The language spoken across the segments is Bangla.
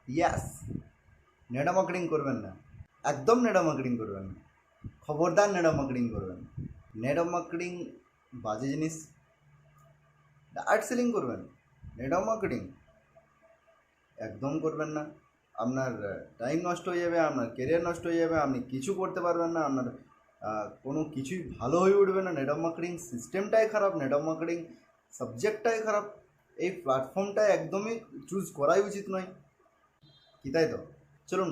ইয়াস, নেডা মার্কেটিং করবেন না, একদম নেডা মার্কেটিং করবেন না, খবরদার নেডা মার্কেটিং করবেন না। নেডা মার্কেটিং বাজে জিনিস। ডাইরেক্ট সেলিং করবেন, নেডা মার্কেটিং একদম করবেন না। আপনার টাইম নষ্ট হয়ে যাবে, আপনার কেরিয়ার নষ্ট হয়ে যাবে, আপনি কিছু করতে পারবেন না, আপনার কোনো কিছুই ভালো হয়ে উঠবে না। নেটওয়ার্ক মার্কেটিং সিস্টেমটাই খারাপ, নেটওয়ার্ক মার্কেটিং সাবজেক্টটাই খারাপ, এই প্ল্যাটফর্মটা একদমই চুজ করাই উচিত নয়। কি তাই তো? চলুন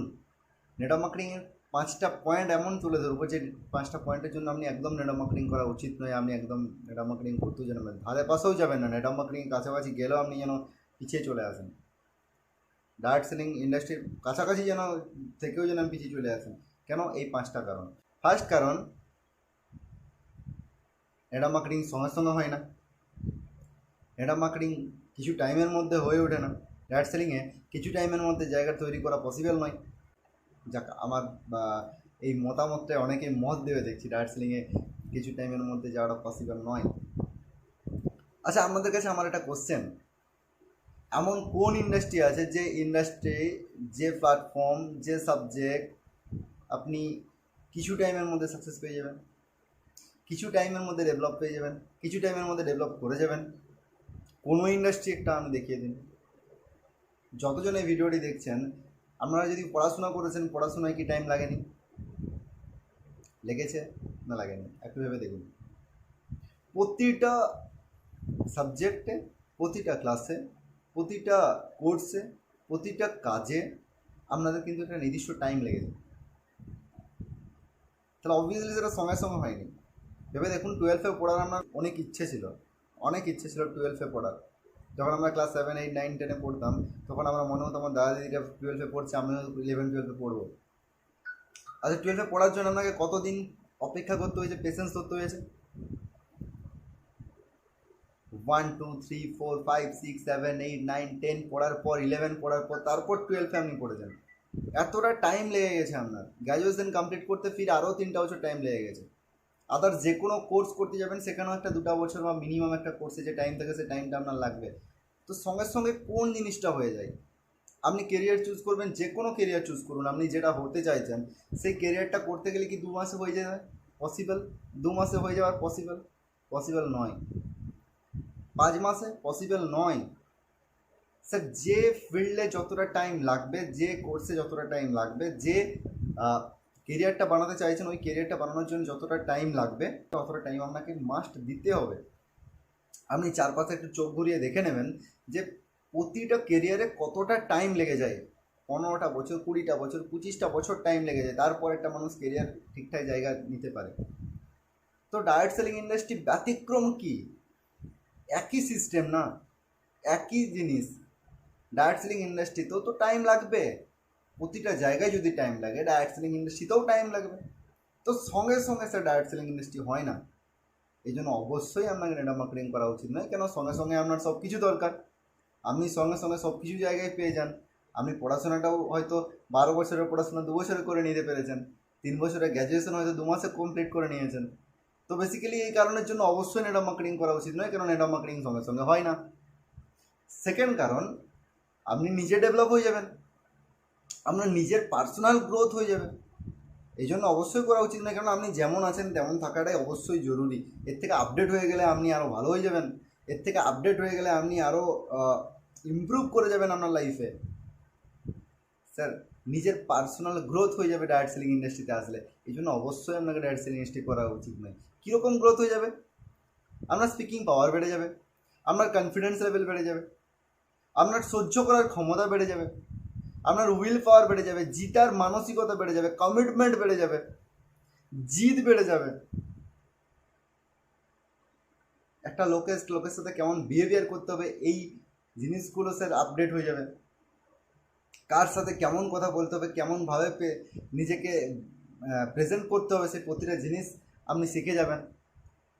নেটওয়ার্ক মার্কেটিংয়ের 5টা পয়েন্ট এমন তুলে ধরবো যে 5টা পয়েন্টের জন্য আপনি একদম নেটওয়ার্ক মার্কেটিং করা উচিত নয়, আপনি একদম নেটওয়ার্ক মার্কেটিং করতেও জানবেন, ধারে পাশেও যাবেন না, নেটওয়ার্ক মার্কেটিংয়ের কাছাকাছি গেলেও আপনি যেন পিছিয়ে চলে আসেন, ডাইরেক্ট সেলিং ইন্ডাস্ট্রির কাছাকাছি যেন থেকেও যেন পিছিয়ে চলে আসেন। কেন? এই 5টা কারণ। ফার্স্ট কারণ, নেটওয়ার্ক মার্কেটিং সঙ্গে সঙ্গে হয় না, নেটওয়ার্ক মার্কেটিং কিছু টাইমের মধ্যে হয়ে ওঠে না, ডাইরেক্ট সেলিংয়ে কিছু টাইমের মধ্যে জায়গা তৈরি করা পসিবল নয়। যাক, আমার এই মতামতটা অনেকেই মত দেবে দেখছি, ডাইরেক্ট সেলিংয়ে কিছু টাইমের মধ্যে যাওয়াটা পসিবল নয়। আচ্ছা, আপনাদের কাছে আমার একটা কোশ্চেন, এমন কোন ইন্ডাস্ট্রি আছে যে ইন্ডাস্ট্রি, যে প্ল্যাটফর্ম, যে সাবজেক্ট আপনি কিছু টাইমের মধ্যে সাকসেস পেয়ে যাবেন, কিছু টাইমের মধ্যে ডেভেলপ পেয়ে যাবেন, কিছু টাইমের মধ্যে ডেভেলপ করে যাবেন? কোনো ইন্ডাস্ট্রি একটা আমি দেখিয়ে দিন। যতজন এই ভিডিওটি দেখছেন, আপনারা যদি পড়াশোনা করেছেন, পড়াশোনায় কি টাইম লাগেনি? লেগেছে না লাগেনি? একটু ভেবে দেখুন। প্রতিটা সাবজেক্টে, প্রতিটা ক্লাসে, প্রতিটা কোর্সে, প্রতিটা কাজে আপনাদের কিন্তু একটা নির্দিষ্ট টাইম লেগেছে। তাহলে অবভিয়াসলি সেটা সঙ্গে সঙ্গে হয়নি। ভেবে দেখুন, 12-এ পড়ার আমার অনেক ইচ্ছে ছিল, অনেক ইচ্ছে ছিল 12-এ পড়ার। যখন আমরা ক্লাস 7, 8, 9, 10-এ পড়তাম, তখন আমরা মনে হতো আমার দাদা দিদিরা 12-এ পড়ছে, আমিও 11, 12-এ পড়বো। আচ্ছা, 12-এ পড়ার জন্য আপনাকে কতদিন অপেক্ষা করতে হয়েছে, পেশেন্স ধরতে হয়েছে? 1, 2, 3, 4, 5, 6, 7, 8, 9, 10 পড়ার পর, 11 পড়ার পর, তারপর 12-এ আপনি পড়েছেন। এতটা টাইম লেগে গেছে আপনার। গ্র্যাজুয়েশন কমপ্লিট করতে ফির আরও 3টা বছর টাইম লেগে গেছে। আদার্স যে কোনো কোর্স করতে যাবেন, সেখানেও একটা 2টা বছর বা মিনিমাম একটা কোর্সে যে টাইম থাকে, সে টাইমটা আপনার লাগবে। তো সঙ্গে সঙ্গে কোন জিনিসটা হয়ে যায়? আপনি কেরিয়ার চুজ করবেন, যে কোনো কেরিয়ার চুজ করুন, আপনি যেটা হতে চাইছেন সেই কেরিয়ারটা করতে গেলে কি 2 মাসে হয়ে যাবে পসিবল? 2 মাসে হয়ে যাওয়ার পসিবল? পসিবল নয়। 5 মাসে পসিবল নয়। স্যার, যে ফিল্ডে যতটা টাইম লাগবে, যে কোর্সে যতটা টাইম লাগবে, যে কেরিয়ারটা বানাতে চাইছেন, ওই কেরিয়ারটা বানানোর জন্য যতটা টাইম লাগবে, ততটা টাইম আপনাকে মাস্ট দিতে হবে। আপনি চারপাশে একটু চোখ ঘুরিয়ে দেখে নেবেন যে প্রতিটা কেরিয়ারে কতটা টাইম লেগে যায়। 15টা বছর, 20টা বছর, 25টা বছর টাইম লেগে যায়, তারপর একটা মানুষ কেরিয়ার ঠিকঠাক জায়গা নিতে পারে। তো ডাইরেক্ট সেলিং ইন্ডাস্ট্রি ব্যতিক্রম কি? একই সিস্টেম না, একই জিনিস। ডাইরেক্ট সেলিং ইন্ডাস্ট্রিতেও তো টাইম লাগবে, প্রতিটা জায়গায় যদি টাইম লাগে, ডাইরেক্ট সেলিং ইন্ডাস্ট্রিতেও টাইম লাগবে। তো সঙ্গে সঙ্গে স্যার ডাইরেক্ট সেলিং ইন্ডাস্ট্রি হয় না। এই জন্য অবশ্যই আপনাকে নেটওয়ার্ক মার্কেটিং করা উচিত নয়। কেন? সঙ্গে সঙ্গে আপনার সব কিছু দরকার, আপনি সঙ্গে সঙ্গে সব কিছু জায়গায় পেয়ে যান। আপনি পড়াশোনাটাও হয়তো 12 বছরের পড়াশোনা 2 বছরে করে নিতে পেরেছেন, 3 বছরের গ্র্যাজুয়েশন হয়তো 2 মাসে কমপ্লিট করে নিয়েছেন। তো বেসিক্যালি এই কারণের জন্য অবশ্যই নেটওয়ার্ক মার্কেটিং করা উচিত নয়, কেন নেটওয়ার্ক মার্কেটিং সঙ্গে সঙ্গে হয় না। সেকেন্ড কারণ, আপনি নিজে ডেভেলপ হয়ে যাবেন, আপনার নিজের পার্সোনাল গ্রোথ হয়ে যাবে। এই জন্য অবশ্যই করা উচিত নয়, কারণ আপনি যেমন আছেন তেমন থাকাটাই অবশ্যই জরুরি। এর থেকে আপডেট হয়ে গেলে আপনি আরও ভালো হয়ে যাবেন, এর থেকে আপডেট হয়ে গেলে আপনি আরও ইমপ্রুভ করে যাবেন আপনার লাইফে। স্যার, নিজের পার্সোনাল গ্রোথ হয়ে যাবে ডাইরেক্ট সেলিং ইন্ডাস্ট্রিতে আসলে। এই জন্য অবশ্যই আপনাকে ডাইরেক্ট সেলিং ইন্ডাস্ট্রি করা উচিত নয়। কীরকম গ্রোথ হয়ে যাবে? আপনার স্পিকিং পাওয়ার বেড়ে যাবে, আপনার কনফিডেন্স লেভেল বেড়ে যাবে, আপনার সহ্য করার ক্ষমতা বেড়ে যাবে, আপনার উইল পাওয়ার বেড়ে যাবে, জিতার মানসিকতা বেড়ে যাবে, কমিটমেন্ট বেড়ে যাবে, জিদ বেড়ে যাবে। একটা লোকের সাথে কেমন বিহেভিয়ার করতে হবে, এই জিনিসগুলো স্যার আপডেট হয়ে যাবে। কার সাথে কেমন কথা বলতে হবে, কেমনভাবে নিজেকে প্রেজেন্ট করতে হবে, সেই প্রতিটা জিনিস আপনি শিখে যাবেন।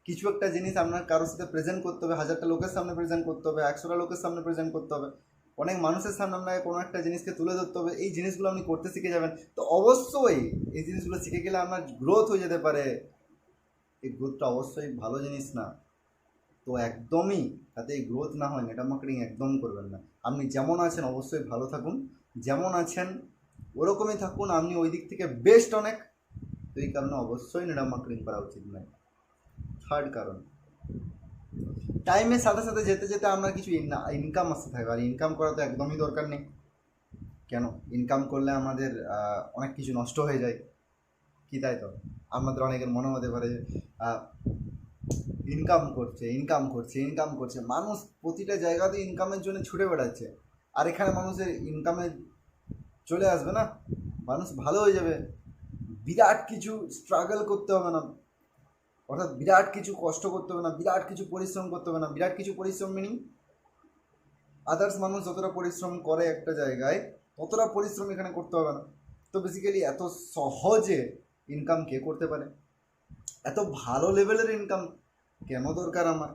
কিছু একটা জিনিস আপনার কারোর সাথে প্রেজেন্ট করতে হবে, 1000টা লোকের সামনে প্রেজেন্ট করতে হবে, 100টা লোকের সামনে প্রেজেন্ট করতে হবে, অনেক মানুষের সামনে আপনাকে কোনো একটা জিনিসকে তুলে ধরতে হবে। এই জিনিসগুলো আপনি করতে শিখে যাবেন। তো অবশ্যই এই জিনিসগুলো শিখে গেলে আপনার গ্রোথ হয়ে যেতে পারে। এই গ্রোথটা অবশ্যই ভালো জিনিস না। তো একদমই যাতে এই গ্রোথ না হয়, নেটওয়ার্ক মার্কেটিং একদম করবেন না। আপনি যেমন আছেন অবশ্যই ভালো থাকুন, যেমন আছেন ওরকমই থাকুন, আপনি ওই দিক থেকে বেস্ট অনেক। তো এই কারণে অবশ্যই নেটওয়ার্ক মার্কেটিং করা উচিত নয়। থার্ড কারণ, টাইমের সাথে সাথে যেতে যেতে আপনার কিছু ইনকাম আসতে থাকবে, আর ইনকাম করা তো একদমই দরকার নেই। কেন? ইনকাম করলে আমাদের অনেক কিছু নষ্ট হয়ে যায় কি, তাই তো? আপনাদের অনেকের মনে হতে পারে যে ইনকাম করছে ইনকাম করছে ইনকাম করছে, মানুষ প্রতিটা জায়গাতে ইনকামের জন্য ছুটে বেড়াচ্ছে। আর এখানে মানুষের ইনকামে চলে আসবে না, মানুষ ভালো হয়ে যাবে, বিরাট কিছু স্ট্রাগল করতে হবে না, অর্থাৎ বিরাট কিছু কষ্ট করতে হবে না, বিরাট কিছু পরিশ্রম করতে হবে না। বিরাট কিছু পরিশ্রম মিনিং আদার্স মানুষ যতটা পরিশ্রম করে একটা জায়গায়, ততটা পরিশ্রম এখানে করতে হবে না। তো বেসিক্যালি এত সহজে ইনকাম কে করতে পারে? এত ভালো লেভেলের ইনকাম কেন দরকার আমার?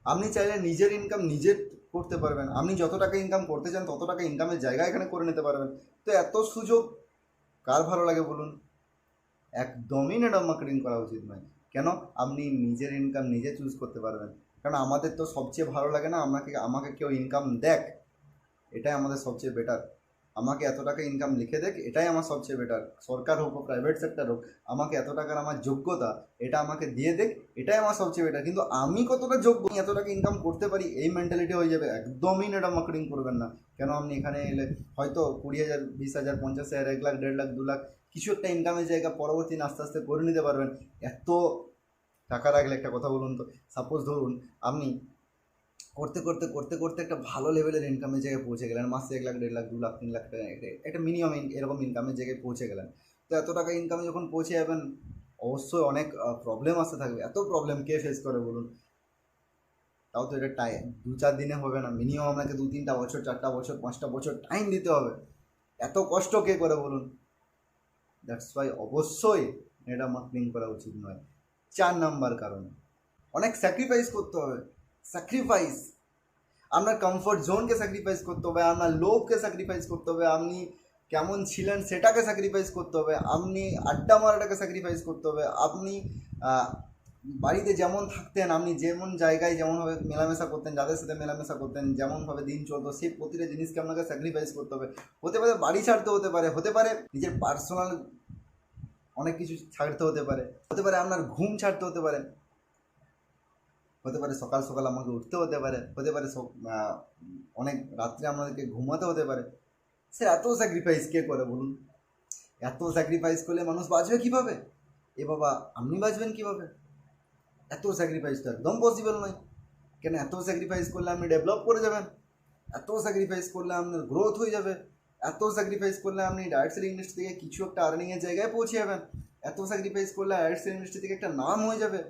আপনি চাইলে নিজের ইনকাম নিজে করতে পারবেন, আপনি যত টাকা ইনকাম করতে চান তত টাকা ইনকামের জায়গা এখানে করে নিতে পারবেন। তো এত সুযোগ কার ভালো লাগে বলুন? একদমই নেটওয়ার্ক মার্কেটিং করা উচিত নয়। কেন? আপনি নিজের ইনকাম নিজে চুজ করতে পারবেন। কারণ আমাদের তো সবচেয়ে ভালো লাগে না আমাকে কেউ ইনকাম দেখ, এটাই আমাদের সবচেয়ে বেটার। আমাকে এত টাকা ইনকাম লিখে দেখ, এটাই আমার সবচেয়ে বেটার। সরকার হোক বা প্রাইভেট সেক্টর হোক, আমাকে এত টাকার আমার যোগ্যতা, এটা আমাকে দিয়ে দেখ, এটাই আমার সবচেয়ে বেটার। কিন্তু আমি কতটা যোগ্য, এত টাকা ইনকাম করতে পারি, এই মেন্টালিটি হয়ে যাবে, একদমই নেটওয়ার্ক মার্কেটিং করবেন না। কেন? আপনি এখানে এলে হয়তো 20,000, 20,000, 50,000, 1 লাখ, 1.5 লাখ, 2 লাখ কিছু একটা ইনকামের জায়গা পরবর্তী দিন আস্তে আস্তে করে নিতে পারবেন। এত টাকা রাখলে, একটা কথা বলুন তো, সাপোজ ধরুন আপনি করতে করতে করতে করতে একটা ভালো লেভেলের ইনকামের জায়গায় পৌঁছে গেলেন, মাসে 1 লাখ, 1.5 লাখ, 2 লাখ, 3 লাখ টাকা একটা মিনিমাম এরকম ইনকামের জায়গায় পৌঁছে গেলেন। তো এত টাকা ইনকামে যখন পৌঁছে যাবেন, অবশ্যই অনেক প্রবলেম আসতে থাকবে। এত প্রবলেম কে ফেস করে বলুন? তাও তো এটা 2-4 দিনে হবে না, মিনিমাম আপনাকে 2-3টা বছর, 4টা বছর, 5টা বছর টাইম দিতে হবে। এত কষ্ট কে করে বলুন? দ্যাটস ওয়াই অবশ্যই নেটওয়ার্ক মার্কেটিং করা উচিত নয়। 4 নাম্বার কারণ, অনেক স্যাক্রিফাইস করতে হবে। স্যাক্রিফাইস, আপনার কমফোর্ট জোনকে স্যাক্রিফাইস করতে হবে, আপনার লোভকে স্যাক্রিফাইস করতে হবে, আপনি কেমন ছিলেন সেটাকে স্যাক্রিফাইস করতে হবে, আপনি আড্ডা মারাটাকে স্যাক্রিফাইস করতে হবে, আপনি বাড়িতে যেমন থাকতেন, আপনি যেমন জায়গায় যেমনভাবে মেলামেশা করতেন, যাদের সাথে মেলামেশা করতেন, যেমনভাবে দিন চলতো, সেই প্রতিটা জিনিসকে আপনাকে স্যাক্রিফাইস করতে হবে। হতে পারে বাড়ি ছাড়তে হতে পারে নিজের পার্সোনাল অনেক কিছু ছাড়তে হতে পারে আপনার ঘুম ছাড়তে হতে পারে সকাল সকাল আমাকে উঠতে হতে পারে অনেক রাত্রে আমাদেরকে ঘুমাতে হতে পারে। সে এত স্যাক্রিফাইস কে করে বলুন? এত স্যাক্রিফাইস করলে মানুষ বাঁচবে কীভাবে? এ বাবা, আপনি বাঁচবেন কীভাবে? এত স্যাক্রিফাইস তো একদম পসিবল নয়। কেন? এত স্যাক্রিফাইস করলে আপনি ডেভেলপ করে যাবেন, এত স্যাক্রিফাইস করলে আপনার গ্রোথ হয়ে যাবে, এত স্যাক্রিফাইস করলে আপনি ডাইরেক্ট সেলিং ইন্ডাস্ট্রি থেকে কিছু একটা আর্নিংয়ের জায়গায় পৌঁছে যাবেন, এত স্যাক্রিফাইস করলে ডাইরেক্ট সেলিং ইন্ডাস্ট্রি থেকে একটা নাম হয়ে যাবে।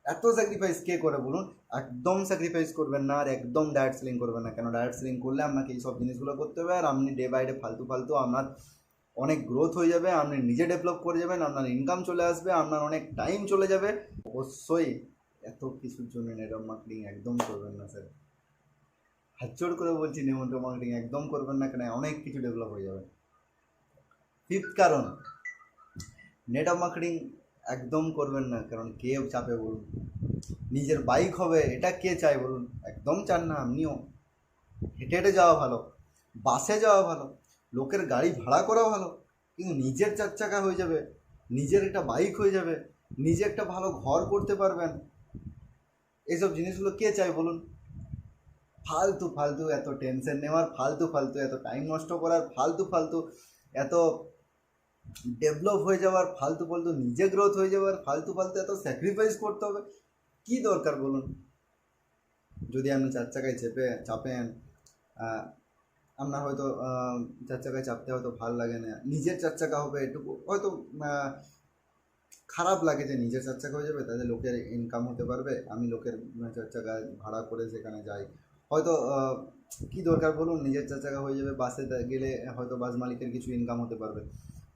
এত স্যাক্রিফাইস কে করে বলুন? একদম স্যাক্রিফাইস করবেন না, আর একদম ডাইরেক্ট সেলিং করবেন না। কেন? ডাইরেক্ট সেলিং করলে আপনাকে এই সব জিনিসগুলো করতে হবে, আর আপনি ডে বাই ডে ফালতু ফালতু আপনার অনেক গ্রোথ হয়ে যাবে, আপনি নিজে ডেভেলপ করে যাবেন, আপনার ইনকাম চলে আসবে, আপনার অনেক টাইম চলে যাবে। অবশ্যই এত কিছুর জন্য নেটওয়ার্ক মার্কেটিং একদম করবেন না স্যার, হাত জোড় করে বলছি, নেটওয়ার্ক মার্কেটিং একদম করবেন না। কেন? অনেক কিছু ডেভেলপ হয়ে যাবে। ফিফথ কারণ, নেটওয়ার্ক মার্কেটিং একদম করবেন না, কারণ কে চাপে বলুন? নিজের বাইক হবে এটা কে চায় বলুন? একদম চান না। আপনিও হেঁটে হেঁটে যাওয়া ভালো, বাসে যাওয়া ভালো, লোকের গাড়ি ভাড়া করা ভালো, কিন্তু নিজের 4 চাকা হয়ে যাবে, নিজের একটা বাইক হয়ে যাবে, নিজে একটা ভালো ঘর করতে পারবেন, এইসব জিনিসগুলো কে চায় বলুন? ফালতু ফালতু এত টেনশন নেওয়ার, ফালতু ফালতু এত টাইম নষ্ট করার, ফালতু ফালতু এত ডেভেলপ হয়ে যাওয়ার, ফালতু ফালতু নিজে গ্রোথ হয়ে যাওয়ার, ফালতু ফালতু এত স্যাক্রিফাইস করতে হবে, কি দরকার বলুন? যদি আপনি 4 চাকায় চাপেন, আপনার হয়তো 4 চাকায় চাপতে হয়তো ভালো লাগে না, নিজের 4 চাকা হবে এটুকু হয়তো খারাপ লাগে যে নিজের 4 চাকা হয়ে যাবে, তাদের লোকের ইনকাম হতে পারবে, আমি লোকের 4 চাকা ভাড়া করে সেখানে যাই, হয়তো কি দরকার বলুন? নিজের 4 চাকা হয়ে যাবে, বাসে গেলে হয়তো বাস মালিকের কিছু ইনকাম হতে পারবে।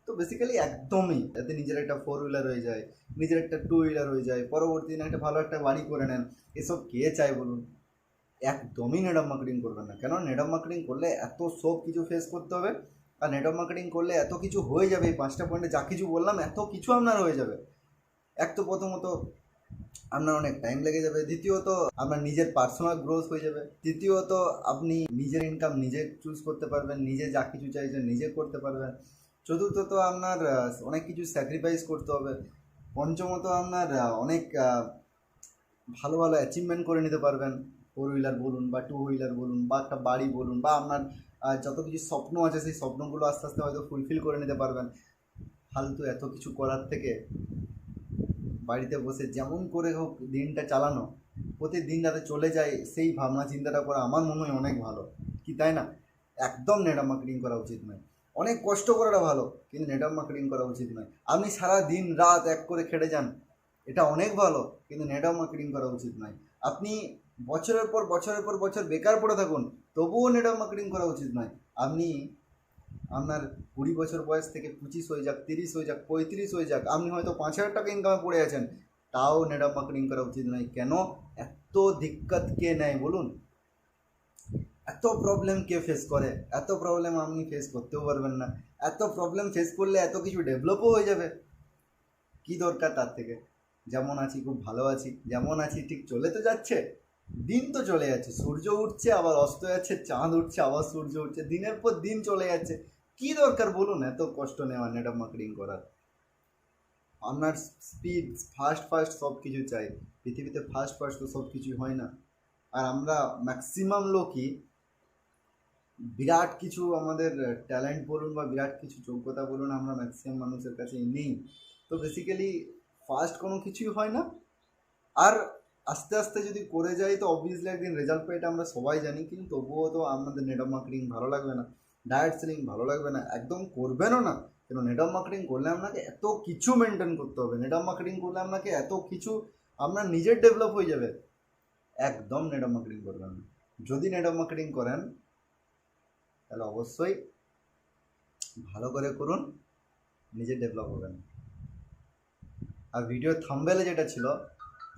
তো বেসিক্যালি একদমই যাতে নিজের একটা 4 হুইলার হয়ে যায়, নিজের একটা 2 হুইলার হয়ে যায়, পরবর্তী দিনে একটা ভালো একটা বাড়ি করে নেন, এসব কে চায় বলুন? একদমই নেটওয়ার্ক মার্কেটিং করবেন না। কেন? নেটওয়ার্ক মার্কেটিং করলে এত সব কিছু ফেস করতে হবে, আর নেটওয়ার্ক মার্কেটিং করলে এত কিছু হয়ে যাবে, এই 5টা পয়েন্টে যা কিছু বললাম এত কিছু আপনার হয়ে যাবে। এক তো প্রথমত আপনার অনেক টাইম লেগে যাবে। দ্বিতীয়ত আপনার নিজের পার্সোনাল গ্রোথ হয়ে যাবে। তৃতীয়ত আপনি নিজের ইনকাম নিজে চুজ করতে পারবেন, নিজে যা কিছু চাইছেন নিজে করতে পারবেন। চতুর্থত আপনার অনেক কিছু স্যাক্রিফাইস করতে হবে। পঞ্চমত আপনার অনেক ভালো ভালো অ্যাচিভমেন্ট করে নিতে পারবেন। 4 হুইলার বলুন বা 2 হুইলার বলুন বা একটা বাড়ি বলুন, বা আপনার যত কিছু স্বপ্ন আছে সেই স্বপ্নগুলো আস্তে আস্তে হয়তো ফুলফিল করে নিতে পারবেন। ফালতু এত কিছু করার থেকে বাড়িতে বসে যেমন করে হোক দিনটা চালানো, প্রতিদিন যাতে চলে যায় সেই ভাবনা চিন্তাটা করা আমার মনে হয় অনেক ভালো, কি তাই না? একদম নেটওয়ার্ক মার্কেটিং করা উচিত নয়। অনেক কষ্ট করাটা ভালো, কিন্তু নেটওয়ার্ক মার্কেটিং করা উচিত নয়। আপনি সারা দিন রাত এক করে খেটে যান, এটা অনেক ভালো, কিন্তু নেটওয়ার্ক মার্কেটিং করা উচিত নয়। আপনি বছরের পর বছরের পর বছর বেকার পড়ে থাকুন, তবুও নেটওয়ার্ক মার্কেটিং করা উচিত নয়। আপনি আপনার 20 বছর বয়স থেকে 25 হয়ে যাক, 30 হয়ে যাক, 35 হয়ে যাক, আপনি হয়তো 5,000 টাকা ইনকামে পড়ে আছেন, তাও নেটওয়ার্ক মার্কেটিং করা উচিত নয়। কেন? এত দিক্কত কে নেয় বলুন? এত প্রবলেম কে ফেস করে? এত প্রবলেম আপনি ফেস করতেও পারবেন না। এত প্রবলেম ফেস করলে এত কিছু ডেভেলপও হয়ে যাবে, কি দরকার তার থেকে? যেমন আছি খুব ভালো আছি, যেমন আছি ঠিক চলে তো যাচ্ছে, দিন তো চলে যাচ্ছে, সূর্য উঠছে আবার অস্ত যাচ্ছে, চাঁদ উঠছে আবার সূর্য উঠছে, দিনের পর দিন চলে যাচ্ছে। কি দরকার বলুন এত কষ্ট নেওয়া নেটওয়ার্ক মার্কেটিং করার? আপনার স্পিড ফাস্ট ফাস্ট সব কিছু চাই, পৃথিবীতে ফাস্ট ফাস্ট তো সব কিছুই হয় না। আর আমরা ম্যাক্সিমাম লোকই বিরাট কিছু আমাদের ট্যালেন্ট বলুন বা বিরাট কিছু যোগ্যতা বলুন, আমরা ম্যাক্সিমাম মানুষের কাছে নেই। তো বেসিক্যালি ফার্স্ট কোনো কিছুই হয় না। আর আস্তে আস্তে যদি করে যাই তো অবভিয়াসলি একদিন রেজাল্ট পাই, এটা আমরা সবাই জানি। কিন্তু তবুও তো আমাদের নেটওয়ার্ক মার্কেটিং ভালো লাগবে না, ডাইরেক্ট সেলিং ভালো লাগবে না, একদম করবেনও না। কেন? নেটওয়ার্ক মার্কেটিং করলে আপনাকে এত কিছু মেনটেন করতে হবে, নেটওয়ার্ক মার্কেটিং করলে আপনাকে এত কিছু, আপনার নিজের ডেভেলপ হয়ে যাবে। একদম নেটওয়ার্ক মার্কেটিং করবেন না। যদি নেটওয়ার্ক মার্কেটিং করেন তাহলে অবশ্যই ভালো করে করুন, নিজে ডেভেলপ হবেন। আর ভিডিও থাম্বনেলে যেটা ছিল,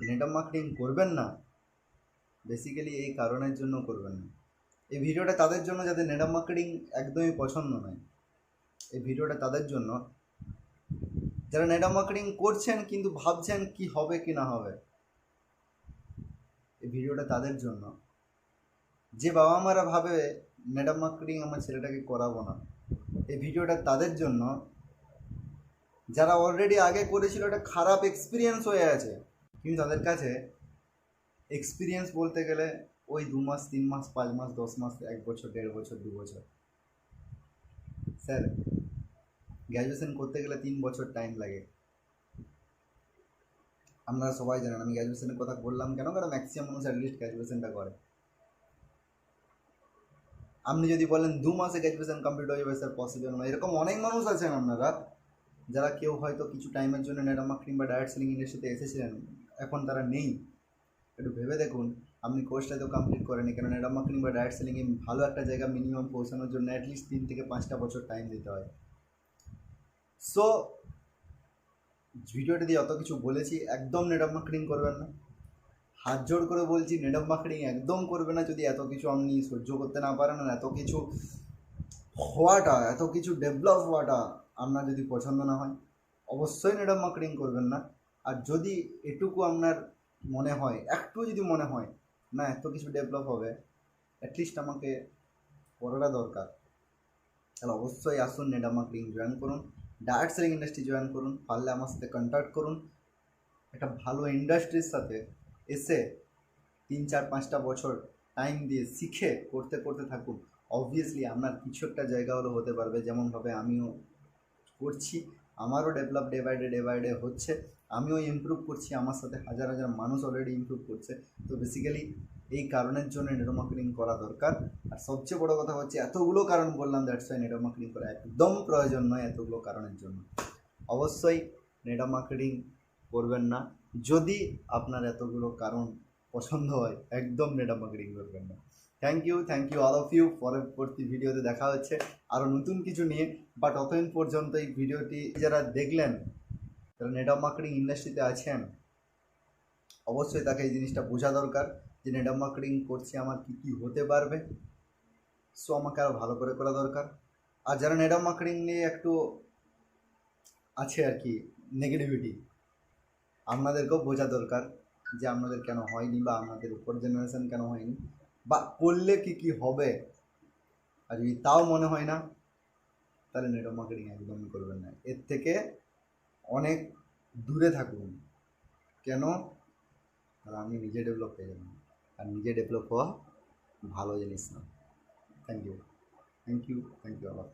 নেটওয়ার্ক মার্কেটিং করবেন না, বেসিক্যালি এই কারণের জন্য করবেন না। এই ভিডিওটা তাদের জন্য যাদের নেটওয়ার্ক মার্কেটিং একদমই পছন্দ নয়। এই ভিডিওটা তাদের জন্য যারা নেটওয়ার্ক মার্কেটিং করছেন কিন্তু ভাবছেন কি হবে কি না হবে। এই ভিডিওটা তাদের জন্য যে বাবা মারা ভাবে নেটওয়ার্ক মার্কেটিং আমার ছেলেটাকে করাবো না। এই ভিডিওটা তাদের জন্য যারা অলরেডি আগে করেছিল, একটা খারাপ এক্সপিরিয়েন্স হয়ে আছে, কিন্তু তাদের কাছে এক্সপিরিয়েন্স বলতে গেলে ওই 2 মাস 3 মাস 5 মাস 10 মাস 1 বছর 1.5 বছর 2 বছর। স্যার, গ্র্যাজুয়েশন করতে গেলে 3 বছর টাইম লাগে। আপনারা সবাই জানেন। আমি গ্র্যাজুয়েশনের কথা বললাম কেন? কারণ ম্যাক্সিমাম মানুষ অ্যাটলিস্ট গ্র্যাজুয়েশনটা করে। আপনি যদি বলেন 2 মাসে গ্র্যাজুয়েশন কমপ্লিট হয়ে যাবে, স্যার পসিবল নয়। এরকম অনেক মানুষ আছেন আপনারা, যারা কেউ হয়তো কিছু টাইমের জন্য নেটওয়ার্ক মার্কেটিং বা ডাইরেক্ট সেলিং ইন্ডাস্ট্রিতে এসেছিলেন, এখন তারা নেই। একটু ভেবে দেখুন, আপনি কোর্সটা তো কমপ্লিট করেনি কেন? নেটওয়ার্ক মার্কেটিং বা ডাইরেক্ট সেলিংয়ে ভালো একটা জায়গা মিনিমাম পৌঁছানোর জন্য অ্যাটলিস্ট 3 থেকে 5টা বছর টাইম দিতে হয়। সো ভিডিওটা দিয়ে অত কিছু বলেছি, একদম নেটওয়ার্ক মার্কেটিং করবেন না। হাত জোড় করে বলছি, নেটওয়ার্ক মার্কেটিং একদম করবে না যদি এত কিছু আপনি সহ্য করতে না পারেন। আর এত কিছু হওয়াটা, এত কিছু ডেভেলপ হওয়াটা আপনার যদি পছন্দ না হয়, অবশ্যই নেটওয়ার্ক মার্কেটিং করবেন না। আর যদি এটুকু আপনার মনে হয়, একটু যদি মনে হয় না এত কিছু ডেভেলপ হবে, অ্যাটলিস্ট আমাকে করাটা দরকার, তাহলে অবশ্যই আসুন নেটওয়ার্ক মার্কেটিং জয়েন করুন, ডাইরেক্ট সেলিং ইন্ডাস্ট্রি জয়েন করুন। পারলে আমার সাথে কন্ট্যাক্ট করুন। একটা ভালো ইন্ডাস্ট্রির সাথে এসে 3 4 5টা বছর টাইম দিয়ে শিখে করতে করতে থাকুন। অবভিয়াসলি আপনার কিছু একটা জায়গা হলো হতে পারবে, যেমনভাবে আমিও করছি। আমারও ডেভেলপ ডে বাই ডে হচ্ছে, আমিও ইমপ্রুভ করছি, আমার সাথে হাজার হাজার মানুষ অলরেডি ইমপ্রুভ করছে। তো বেসিক্যালি এই কারণের জন্য নেটওয়ার্ক মার্কেটিং করা দরকার। আর সবচেয়ে বড় কথা হচ্ছে, এতগুলো কারণ বললাম, দ্যাটস ওয়াই নেটওয়ার্ক মার্কেটিং করা একদম প্রয়োজন নয় এতগুলো কারণের জন্য। অবশ্যই নেটওয়ার্ক মার্কেটিং করবেন না যদি আপনার এতগুলো কারণ পছন্দ হয়, একদম নেটওয়ার্ক মার্কেটিং করবেন না। Thank you all of you. পরবর্তী ভিডিওতে দেখা হচ্ছে আরও নতুন কিছু নিয়ে। বাট অতদিন পর্যন্ত এই ভিডিওটি যারা দেখলেন, যারা নেটওয়ার্ক মার্কেটিং ইন্ডাস্ট্রিতে আছেন, অবশ্যই তাকে এই জিনিসটা বোঝা দরকার যে নেটওয়ার্ক মার্কেটিং করছি আমার কী কী হতে পারবে। সো আমাকে আরও ভালো করে করা দরকার। আর যারা নেটওয়ার্ক মার্কেটিং নিয়ে একটু আছে আর কি নেগেটিভিটি, আপনাদেরকেও বোঝা দরকার যে আপনাদের কেন হয়নি, বা আপনাদের উপর জেনারেশন কেন হয়নি, বা করলে কি কি হবে। আর যদি তাও মনে হয় না, তাহলে নেটওয়ার্ক মার্কেটিং একদমই করবেন না। এর থেকে অনেক দূরে থাকুন। কেন? তাহলে আপনি নিজে ডেভেলপ হয়ে যাবেন, আর নিজে ডেভেলপ হওয়া ভালো জিনিস না। Thank you, thank you, thank you আবার।